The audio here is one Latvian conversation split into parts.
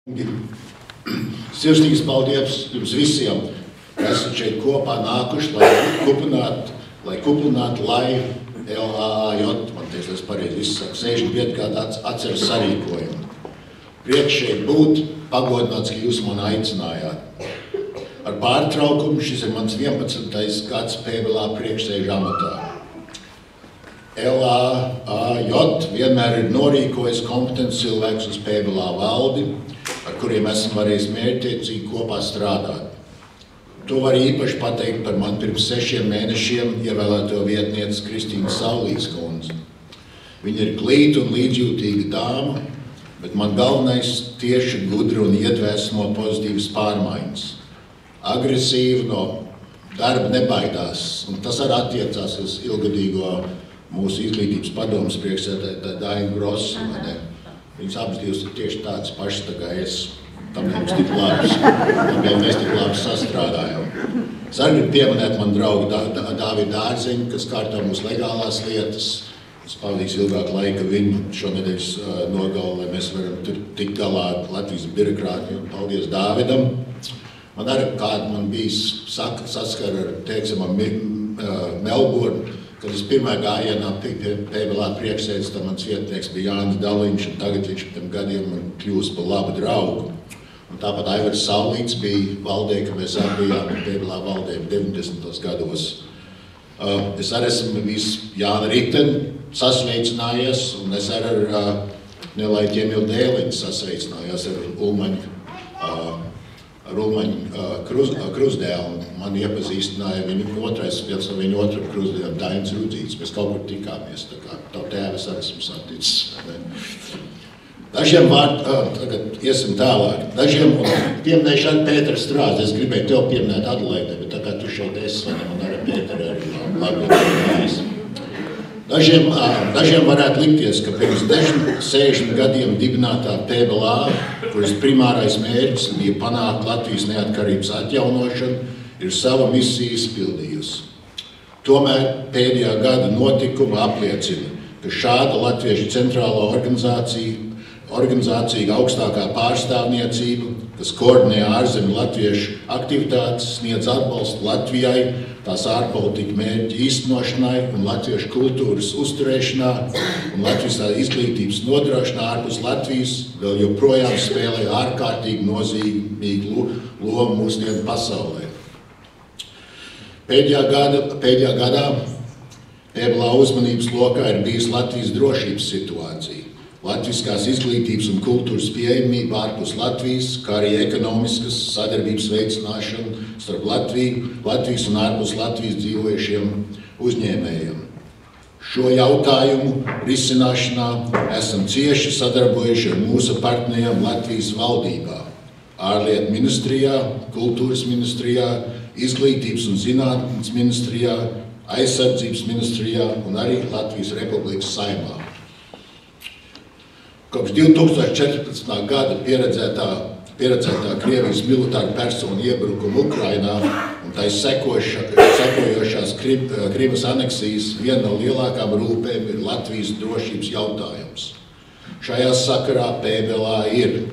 Sirsnīgs paldies jums visiem, ka esat šeit kopā nākuši, lai kuplinātu LAAJ, man teiks, es pareizi izsaku, 65 gadu atceres sarīkojumu. Prieks šeit būt, pagodināts, ka jūs man aicinājāt. Ar pārtraukumu šis ir mans 11. gads PBLA priekšsēža amatā. LAAJ vienmēr ir norīkojis kompetents cilvēks uz PBLA valdi, ar kuriem esam varējis mērķtiecīgi kopā strādāt. To var īpaši pateikt par man pirms 6 mēnešiem ievēlēto vietnieci Kristīnu Saulīs kundzi. Viņa ir glīta un līdzjūtīga dāma, bet man galvenais tieši gudra un iedvesmo pozitīvas pārmaiņas. Agresīva, no darba nebaidās, un tas arī attiecās uz ilgadīgo mūsu izglītības padomes priekšsēdētāju Dainu Grosu. Viņas abas divas ir tieši tādas pašas, tā kā es. Tāpēc mēs tik labi sastrādājam. Es arī gribu pieminēt manu draugu Dāvidu Dārziņu, kas kārto mūsu legālās lietas. Es pavadīju ilgāku laiku viņu šonedēļ nogalu, lai mēs varam tikt galā Latvijas birokrātiem. Paldies Dāvidam. Man arī man bijis saskara ar, teiksim, Melburnu, kad es pirmā gājienā pie PBLA priekšsēdus, tad mans vietnieks bija Jānis Daliņš, un tagad viņš pirms gadiem man kļūst par labu draugu. Un tāpat Aivars Saulīts bija valdē, ka mēs abi bijām PBLA valdē 90. gados. Es arī esmu visu Jāna Riteni sasveicinājies, un es arī ar Nelaiķi Emilu Dēliņu sasveicinājos ar Ulmaņu Krusdēlu. Man iepazīstināja viņu otru Krusdēlu, Dainis Rudzīts. Mēs kaut kur tikāmies, tā kā tavu tēvu es arī esmu saticis. Dažiem tagad iesim tālāk. Dažiem, pieminēšu arī Pēteru Strāzi, es gribēju tev pieminēt Adelaidē, bet tā kā tu šeit esi, man arī Pēteru arī labi. Dažiem varētu likties, ka pirms 60 gadiem dibinātā PBLA, kuras primārais mērķis bija panākt Latvijas neatkarības atjaunošanu, ir sava misiju izpildījusi. Tomēr pēdējā gada notikuma apliecina, ka šāda latviešu centrālo organizācija augstākā pārstāvniecība, kas koordinē ārzemju latviešu aktivitātes, sniedz atbalstu Latvijai, tās ārpolitika mērķu īstenošanai un latviešu kultūras uzturēšanā un Latvijas izglītības nodrošinā ārpus Latvijas vēl joprojām spēlē ārkārtīgi nozīmīgu lomu mūsdienu pasaulē. Pēdējā gadā PBLA uzmanības lokā ir bijis Latvijas drošības situācija. Latviskās izglītības un kultūras pieejamība ārpus Latvijas, kā arī ekonomiskas sadarbības veicināšana starp Latvijas un ārpus Latvijas dzīvojušiem uzņēmējiem. Šo jautājumu risināšanā esam cieši sadarbojuši ar mūsu partneriem Latvijas valdībā, ārlietu ministrijā, kultūras ministrijā, izglītības un zinātnes ministrijā, aizsardzības ministrijā un arī Latvijas Republikas Saeimā. Kopš 2014. gada pieredzētā Krievijas militāra persona iebrukuma Ukrainā un tai sekojošās Krimas aneksijas viena no lielākām rūpēm ir Latvijas drošības jautājums. Šajā sakarā PBLA ir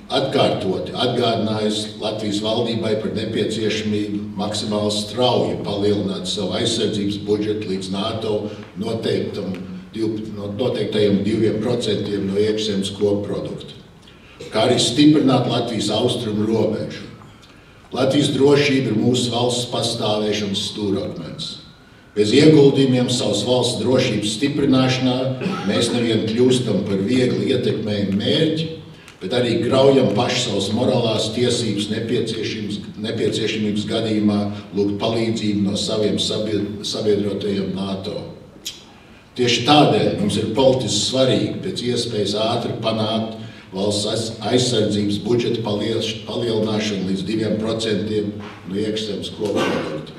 atkārtoti atgādinājusi Latvijas valdībai par nepieciešamību maksimāli strauji palielināt savu aizsardzības budžetu līdz NATO noteiktajiem 2% no iekšzemes koprodukta, kā arī stiprināt Latvijas austrumu robežu. Latvijas drošība ir mūsu valsts pastāvēšanas stūrakmens. Bez ieguldījumiem savas valsts drošības stiprināšanā mēs nevien kļūstam par viegli ietekmējumu mērķi, bet arī graujam paši savas morālās tiesības nepieciešamības gadījumā lūgt palīdzību no saviem sabiedrotajiem NATO. Tieši tādēļ mums ir politiski svarīgi pēc iespējas ātri panākt valsts aizsardzības budžeta palielināšanu līdz 2% no iekšzemes koprodukta.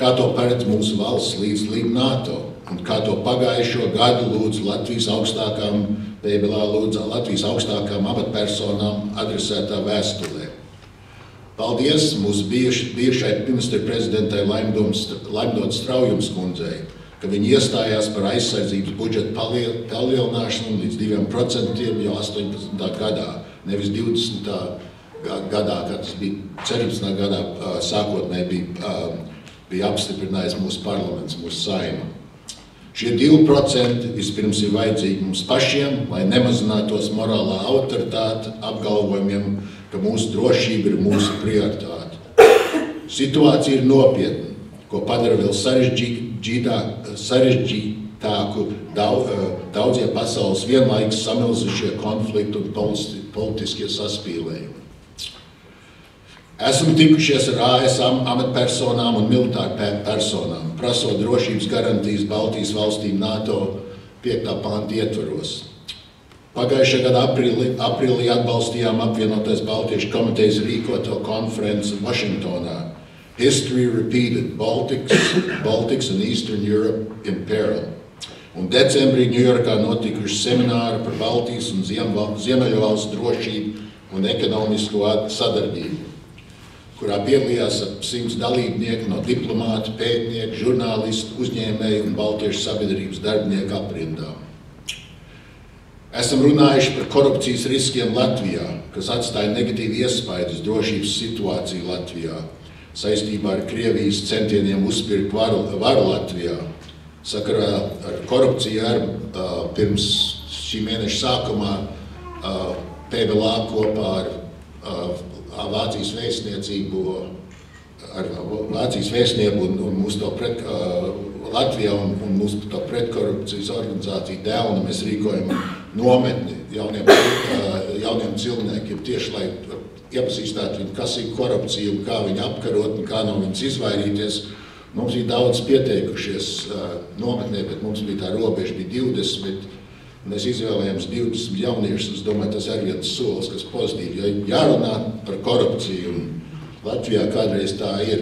Kā to paredz mūsu valsts līdz NATO un kā to pagājušo gadu lūdz Latvijas augstākām amatpersonām adresētā vēstulē. Paldies mūsu bijušai ministra prezidentai Laimdotas Straujums kundzei, ka viņi iestājās par aizsardzības budžeta palielināšanu līdz 2% jau 18. gadā, nevis 20. Gadā, kad tas bija 17. gadā, sākotnēji bija apstiprinājis mūsu parlaments, mūsu Saeima. Šie 2% vispirms ir vajadzīgi mums pašiem, lai nemazinātos morālā autoritāte apgalvojumiem, ka mūsu drošība ir mūsu prioritāte. Situācija ir nopietna, ko padara vēl sarežģītāku daudzie pasaules vienlaikus samilzušie konflikti un politiskie saspīlējumi. Esam tikušies ar AS amatpersonām un militāru personām, prasot drošības garantijas Baltijas valstīm NATO 5. panta ietvaros. Pagājušā gada aprīlī atbalstījām apvienotais Baltiešu komitejas rīkoto konferenci Vašingtonā History Repeated – Baltics and Eastern Europe in Peril. Un decembrī Ņujorkā notikuši semināri par Baltijas un Ziemeļvalstu drošību un ekonomisko sadarbību, kurā piedalījās ap 100 dalībnieki no diplomātu, pētnieku, žurnālistu, uzņēmēju un Baltiešu sabiedrības darbinieku aprindām. Esam runājuši par korupcijas riskiem Latvijā, kas atstāja negatīvu iespaidu uz drošības situāciju Latvijā, saistībā ar Krievijas centieniem uzpirkt varu Latvijā. Sakarā ar korupciju pirms šī mēneša sākumā PBLA kopā ar Vācijas vēstniecību un mūsu to Latvijā un mūsu to pretkorupcijas organizāciju Dēlna mēs rīkojam nometni jauniem cilvēkiem tieši, lai iepazīstētu viņu, kas ir korupcija un kā viņu apkarot un kā no viņas izvairīties. Mums bija daudz pieteikušies nometnē, bet mums bija tā robeža, bija 20. Mēs izvēlējām 20 jauniešus, es domāju, tas ir viens solis, kas pozitīvi. Ja jārunā par korupciju, un Latvijā kādreiz tā ir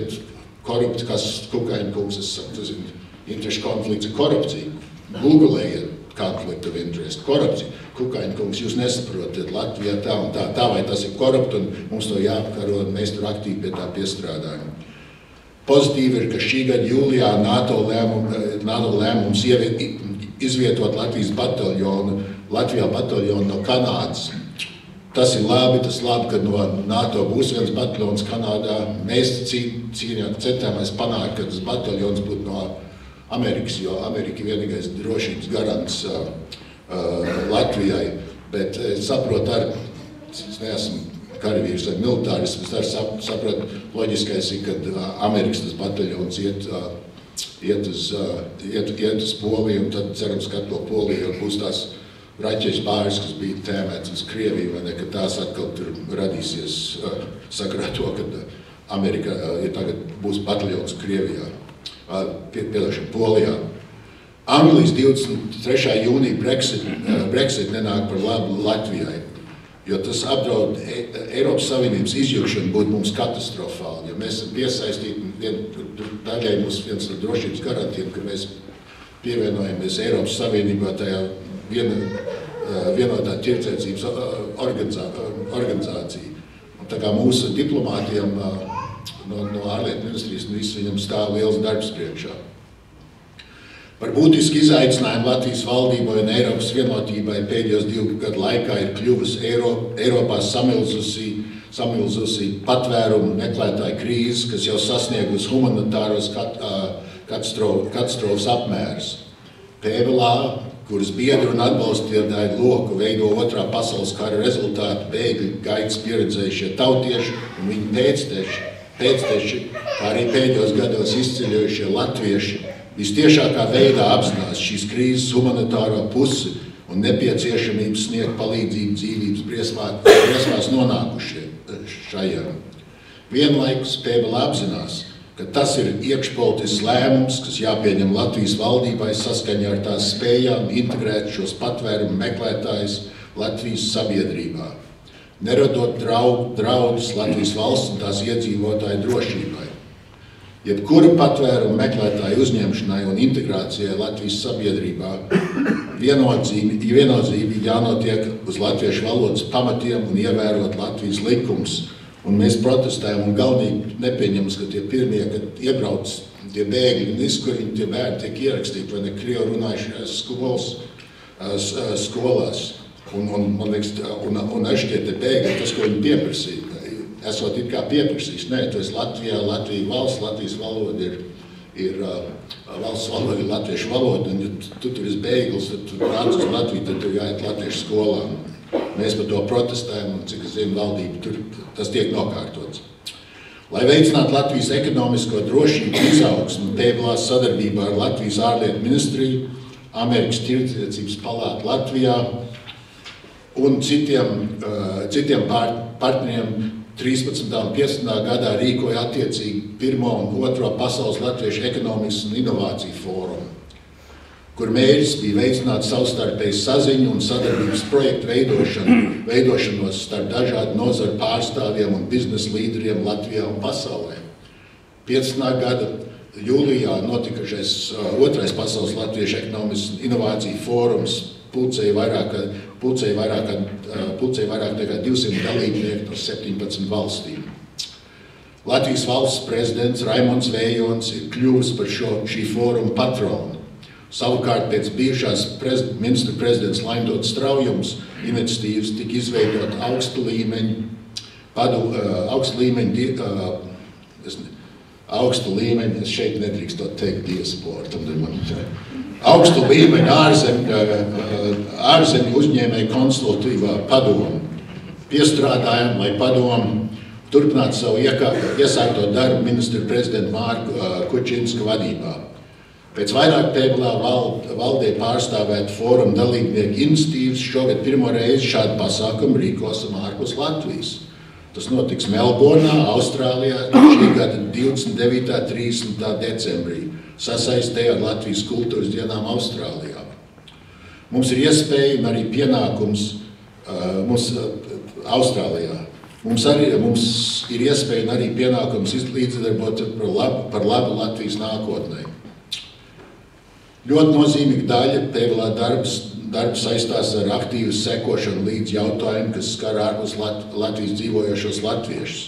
korupcija, kas Kukaņa kungs, es saku, tas ir interešu konflikts ar korupciju. Googlējiet conflict of interest, korupcija. Kukaņa kungs, jūs nesaprotat, Latvijā tā un tā vai tas ir korupti, un mums to jāapkaro, un mēs tur aktīvi pie tā piestrādājam. Pozitīvi ir, ka šī gada jūlijā NATO lēmums izvietot Latvijā bataljonu no Kanādas. Tas ir labi, ka no NATO būs viens bataljons Kanādā. Mēs centāmies panākt, ka tas bataljons būtu no Amerikas, jo Amerika ir vienīgais drošības garants Latvijai. Bet es saprotu, es neesmu karavīrs vai militāris, es arī saprotu, loģiskais ir, kad Amerikas tas bataljons iet uz Poliju, un tad cerams, ka to Poliju būs tās raķešu bāris, kas bija tēmēts uz Krieviju, vai ne, ka tās atkal tur radīsies sakarā to, kad Amerika tagad būs bataljons Krievijā, Polijā. Anglijas 23. jūnija Brexit nenāk par labu Latvijai, jo tas apdraud Eiropas Savienības izjūšanu būtu mums katastrofāli. Ja mēs esam piesaistīti, daļai mums viens no drošības garantiem, ka mēs pievienojamies Eiropas Savienībā tajā vienotā tirdzniecības organizācija. Un tā kā mūsu diplomātiem no ārlietu ministrijas viņam stāv liels darbs priekšā. Par būtisku izaicinājumu Latvijas valdībai un Eiropas vienotībai pēdējos 2 gadu laikā ir kļuvusi Eiropā samilzusi patvērumu meklētāju krīze, kas jau sasniegusi humanitāros katastrofas apmērus. PBLA, kuras biedru un atbalstītāju loku veido 2. pasaules kara rezultātu bēgļu gaitas pieredzējušie tautieši un viņu pēcteši, kā arī pēdējos gados izceļojušie latvieši, vistiešākā veidā apzinās šīs krīzes humanitāro pusi un nepieciešamību sniegt palīdzību dzīvības briesmās nonākušajiem. Vienlaikus PBLA apzinās, ka tas ir iekšpolitisks lēmums, kas jāpieņem Latvijas valdībai saskaņā ar tās spējām integrēt šos patvērumu meklētājus Latvijas sabiedrībā, neradot draudus Latvijas valsts un tās iedzīvotāju drošībai. Jebkura patvērumu meklētāju uzņemšanai un integrācijai Latvijas sabiedrībā viennozīmīgi jānotiek uz latviešu valodas pamatiem un ievērot Latvijas likumus. Un mēs protestējam un galvenīgi nepieņemas, ka tie pirmie, kad iebrauc tie bēgļi un izkurviņi, tie bērni tiek ierakstīti vai ne krievu runājušajās skolās. Man liekas, un šķiet te bēgļi, tas, ko viņi pieprasīja, esot it kā pieprasījis. Nē, tu esi Latvijā, Latvija valsts, Latvijas valoda ir valsts valoda, ir latviešu valoda, un ja tu tur esi bēglis, tad tu nāc uz Latviju, tad tu jāiet latviešu skolām. Mēs par to protestējam, un cik es zinu, valdība tur tas tiek nokārtots. Lai veicinātu Latvijas ekonomisko drošību izaugsmu, piedalās sadarbībā ar Latvijas ārlietu ministriju, Amerikas tirdzniecības palātu Latvijā un citiem partneriem 13. un 15. gadā rīkoja attiecīgi 1. un 2. pasaules latviešu ekonomikas un inovāciju fórumu, kur mērķis bija veicināt savstarpēju saziņu un sadarbības projektu veidošanos starp dažādu nozaru pārstāvjiem un biznesa līderiem Latvijā un pasaulē. 15. gada jūlijā notikušais 2. pasaules latviešu ekonomikas un inovāciju fórums pulcēja vairāk nekā 200 dalībnieku no 17 valstīm. Latvijas valsts prezidents Raimonds Vējons ir kļuvis par šī fóruma patronu. Savukārt pēc bijušās ministra prezidents Laimdots Straujums iniciatīvas tika izveidot augstu līmeņu, es šeit nedrīkstot teikt diasportu, augstu līmeņu ārzemju uzņēmēju konsultatīvā padoma. Piestrādājam, lai padoma turpinātu savu iesākto darbu ministra prezidenta Mārku Kučinska vadībā. Pēc vairāk pēdējā valdē pārstāvēt fóruma dalībnieku iniciatīvas šogad pirmo reizi šādu pasākumu rīkosim ārpus Latvijas. Tas notiks Melburnā, Austrālijā, šī gada 29. 30. decembrī, sasaistē ar Latvijas kultūras dienām Austrālijā. Mums ir iespēja un arī pienākums Austrālijā. Mums ir iespēja un arī pienākums līdzdarbot par labu Latvijas nākotnē. Ļoti nozīmīga daļa PVLA darba saistās ar aktīvu sekošanu līdz jautājumu, kas skar ārpus Latvijas dzīvojošos latviešus.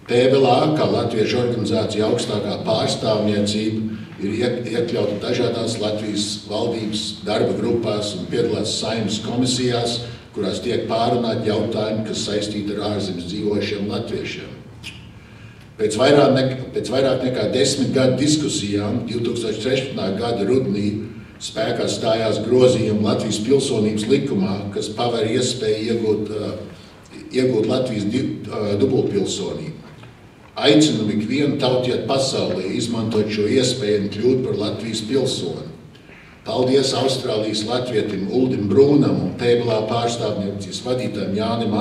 PVLA, kā latviešu organizācija augstākā pārstāvniecība, ir iekļauta dažādās Latvijas valdības darba grupās un piedalās Saeimas komisijās, kurās tiek pārunāti jautājumi, kas saistīti ar ārzemes dzīvojušiem latviešiem. Pēc vairāk nekā 10 gadu diskusijām 2013. gada rudenī spēkā stājās grozījumi Latvijas pilsonības likumā, kas paver iespēju iegūt Latvijas dubultpilsonību. Aicinam ikvienu tautieti pasaulē izmantot šo iespēju un kļūt par Latvijas pilsoni. Paldies Austrālijas latvietim Uldim Brūnam un PVLA pārstāvniecības vadītājam Jānim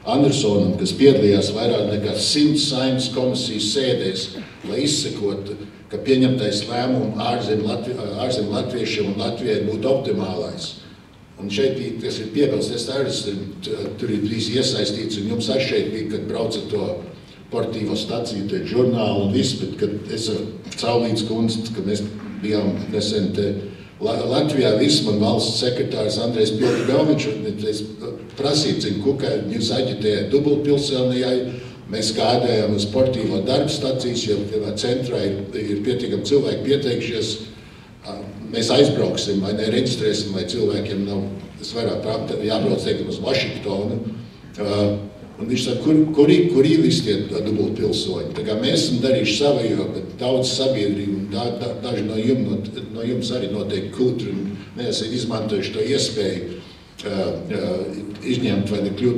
Andersonam, kas piedalījās vairāk nekā 100 Saeimas komisijas sēdēs, lai izsekotu, ka pieņemtais lēmumu ārzem latviešiem un Latvijai būtu optimālais. Un šeit tas ir piebilsties, tur ir drīz iesaistīts, un jums arī šeit bija, kad brauca to portīvo staciju, te žurnālu un viss, bet kad es ar Caulītes kundzi, kad mēs bijām nesen te Latvijā, viss man valsts sekretārs Andrejs Pilti-Galviņš prasīja, cik kukai jūs aģitējat dubultpilsonijai, mēs gādējām uz sportīvo darba stacijas, jo centrā ir pietiekami cilvēki pieteikšies, mēs aizbrauksim vai nereģistrēsim, vai cilvēkiem nav, es vairāk jābrauc teikam uz Vašingtonu, un viņš saka, kur ir visi tie dubultpilsoņi? Tā kā mēs esam darījuši savējo, bet daudz sabiedrību, daži no jums arī noteikti kultūri, neesat izmantojuši to iespēju izņemt vai nekļūt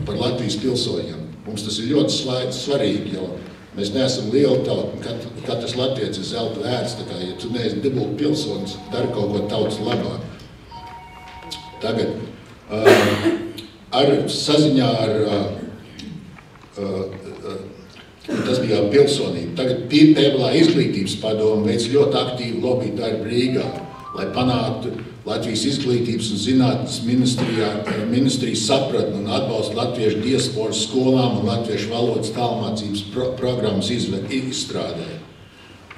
par Latvijas pilsoņiem. Mums tas ir ļoti svarīgi, jo mēs neesam liela tauta, katrs latvietis ir zelta vērts, tā kā, ja tu neesi dubultpilsonis, dari kaut ko tautas labāk. Tagad, saziņā tas bija pilsonība. Tagad PVLA izglītības padome veic ļoti aktīvu lobby darbu Rīgā, lai panāktu Latvijas izglītības un zinātnes ministrijas sapratni un atbalstu latviešu diasporas skolām un latviešu valodas tālmācības programmas izstrādē.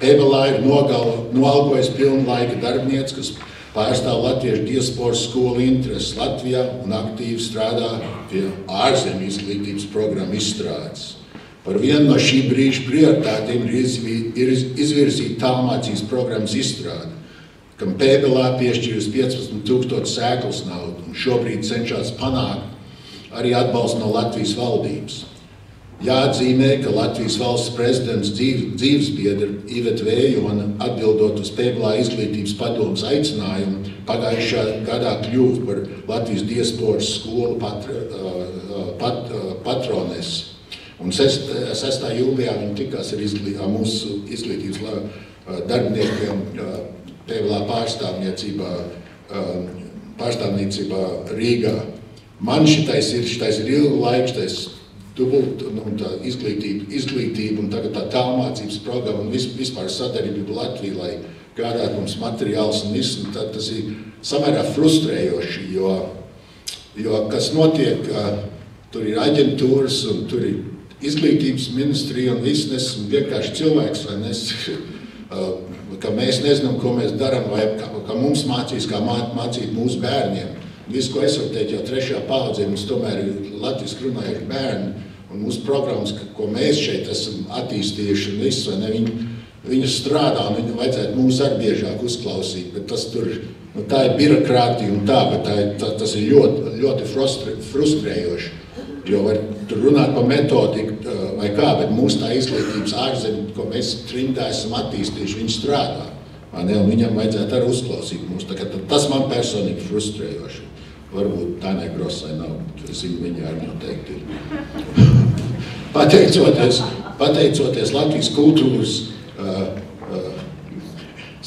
PVLA ir noalgojis pilnlaika darbinieci, kas pārstāv latviešu diasporas skolu intereses Latvijā un aktīvi strādā pie ārzemju izglītības programmu izstrādes. Par vienu no šī brīža prioritātiem ir izvirzīt tālmācības programmas izstrādi. kam PBLA piešķīrusi 15,000 sēklas naudu un šobrīd cenšas panākt arī atbalstu no Latvijas valdības. Jāatzīmē, ka Latvijas valsts prezidents dzīvesbiedra Iveta Vējona atbildot uz PBLA izglītības padomes aicinājumu pagājušā gadā kļuva par Latvijas diasporas skolu patronesi. Un 6. jūlijā viņi tikās ar mūsu izglītības darbiniekiem PBLA pārstāvniecībā Rīgā. Man šitais ir ilgu laiku, šitais dubult, tā izglītība un tagad tā tālmācības programma un vispār sadarbība Latvija, lai gādāt mums materiāls un viss, un tas ir samērā frustrējoši, jo kas notiek, tur ir aģentūras un tur ir izglītības ministrija un viss, esmu vienkārši cilvēks, vai nes, ka mēs nezinām, ko mēs daram, vai ka mums mācīs, kā mācīt mūsu bērniem. Visu, ko es varu teikt, jau 3. paudzē, mums tomēr ir latviski runājuši bērni, un mūsu programmas, ko mēs šeit esam attīstījuši un viss, vai ne, viņi strādā, un viņi vajadzētu mūs arī biežāk uzklausīt, bet tas tur, tā ir birokrātija un tā, bet tas ir ļoti frustrējoši, jo var tur runāt par metodiku vai kā, bet mūsu tā izglītības ārzemi, ko mēs trimdā esam attīstījuši, viņi strādā, vai ne, un viņam vajadzētu arī uzklausīt mūs, tas man personīgi frustrējoši. Varbūt Tānai Grosai nav, es viņu arī noteikti ir. Pateicoties Latvijas kultūras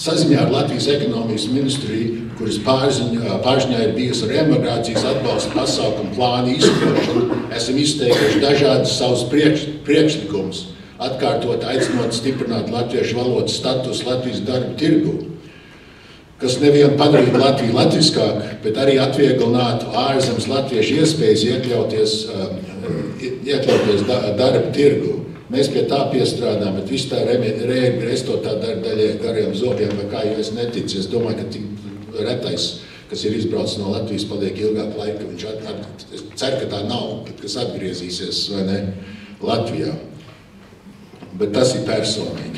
saziņā ar Latvijas ekonomijas ministriju, kuras pārziņā ir bijusi reemigrācijas atbalsta pasākumu plāna īstenošana, esam izteikuši dažādas savus priekšlikumus, atkārtot aicinot stiprināt latviešu valodas status Latvijas darba tirgu, kas nevien padarītu Latviju latviskāk, bet arī atvieglināt ārzemes latviešu iespējas iekļauties darba tirgu. Mēs pie tā piestrādājam, bet viss tā regrestotā daļai gariem zobiem, vai kā, jo es neticu. Es domāju, ka tik retais, kas ir izbraucis no Latvijas, paliek ilgāk laika, es ceru, ka tā nav, kas atgriezīsies, vai ne, Latvijā. Bet tas ir personīgi.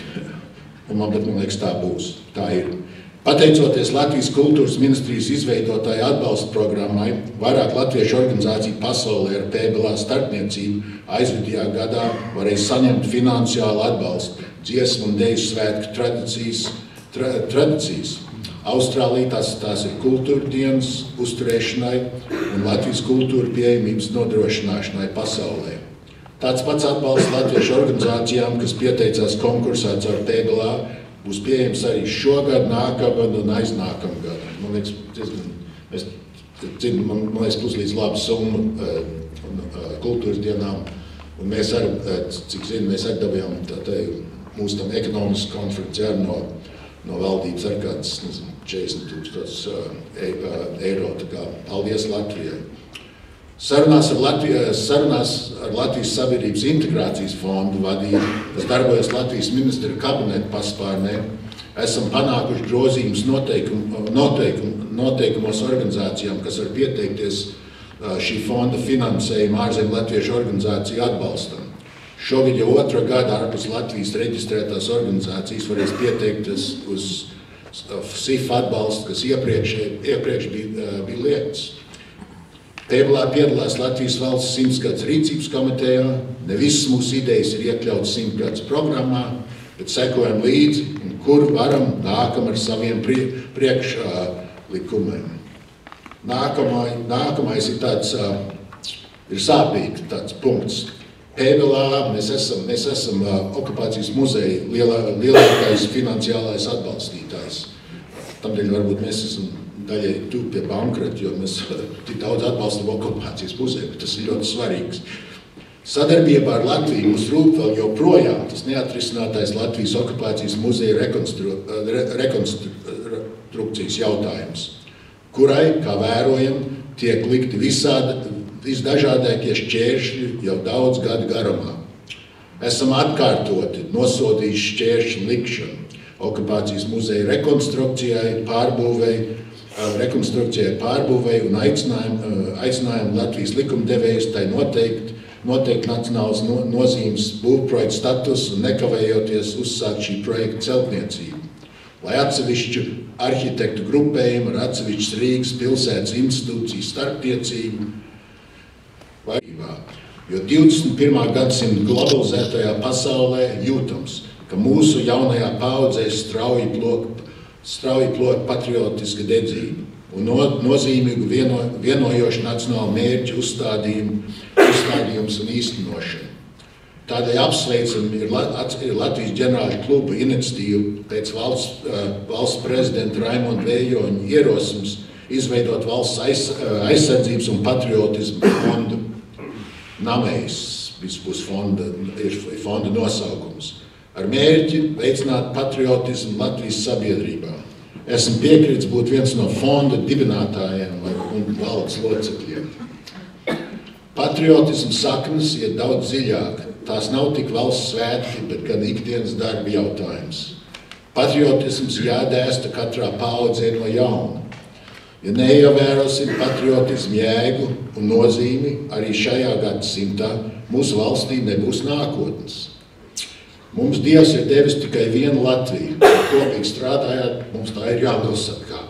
Man liekas, tā būs. Tā ir. Pateicoties Latvijas kultūras ministrijas izveidotāja atbalsta programmai, vairāk latviešu organizāciju pasaulē ar PBLA starpniecību aizvadījā gadā varēja saņemt finansiālu atbalstu dziesmu un deju svētku tradīcijas. Austrālijā tās ir kultūra dienas uzturēšanai un Latvijas kultūra pieejamības nodrošināšanai pasaulē. Tāds pats atbalsts latviešu organizācijām, kas pieteicās konkursā caur PBLA, būs pieejams arī šogad, nākamgad un aiznākamgad. Man liekas, puslīdz laba summa kultūras dienām. Un mēs arī, cik zinu, mēs arī dabījām mūsu tam ekonomisku konferenci arī no valdības ar kāds, 40,000 eiro. Tā kā paldies Latvijai. Sarunās ar Latvijas Sabiedrības integrācijas fondu vadību, kas darbojas Latvijas ministra kabineta paspārnē, esam panākuši grozījumus noteikumos organizācijām, kas var pieteikties šī fonda finansējuma ārzemju latviešu organizāciju atbalstam. Šogad jau 2. gadu ārpus Latvijas reģistrētās organizācijas varēs pieteikties uz SIF atbalstu, kas iepriekš bija liekts. PBLA piedalās Latvijas valsts 100 rīcības komitejā, ne visas mūsu idejas ir iekļautas 100 programmā, bet sekojam līdzi, un kur varam nākam ar saviem priekšlikumiem. Nākamais ir ir sāpīgi tāds punkts. PBLA mēs esam okupācijas muzeja lielākais finansiālais atbalstītājs. Tamdēļ varbūt mēs esam daļai tuvu pie bankrota, jo mēs tik daudz atbalstam okupācijas muzeju, bet tas ir ļoti svarīgs. Sadarbībā ar Latviju mums rūp vēl joprojām tas neatrisinātais Latvijas okupācijas muzeja rekonstrukcijas jautājums, kurai, kā vērojam, tiek likti visdažādākie šķēršļi jau daudz gadu garumā. Esam atkārtoti nosodījuši šķēršļu likšanu okupācijas muzeja rekonstrukcijai, pārbūvei un aicinājumu Latvijas likumdevējus tai noteikt nacionālas nozīmes būvprojekta status un nekavējoties uzsākt šī projekta celtniecību. lai atsevišķu arhitektu grupējumu ar atsevišķas Rīgas pilsētas institūciju starptiecību vajadzībā. Jo 21. gadsimta globalizētajā pasaulē jūtams, ka mūsu jaunajā paudzē strauji plok patriotiska dedzība un nozīmīgu vienojošu nacionālu mērķu uzstādījums un īstenošana. Tādēļ apsveicam ir Latvijas ģenerāļu kluba iniciatīva pēc valsts prezidenta Raimonda Vējoņa ierosmes izveidot valsts aizsardzības un patriotismu fondu. Namējs būs fonda nosaukums. Ar mērķi veicināt patriotismu Latvijas sabiedrībā. Esmu piekritis būt viens no fonda dibinātājiem un valdes locekļiem. Patriotismu saknes ir daudz dziļāk. Tās nav tik valsts svētki, bet gan ikdienas darba jautājums. Patriotisms jādēsta katrā paudzē no jauna. Ja neievērosim patriotismu jēgu un nozīmi, arī šajā gadsimtā mūsu valstī nebūs nākotnes. Mums Dievs ir devis tikai vienu Latviju, kopīgi strādājot, mums tā ir jānosargā.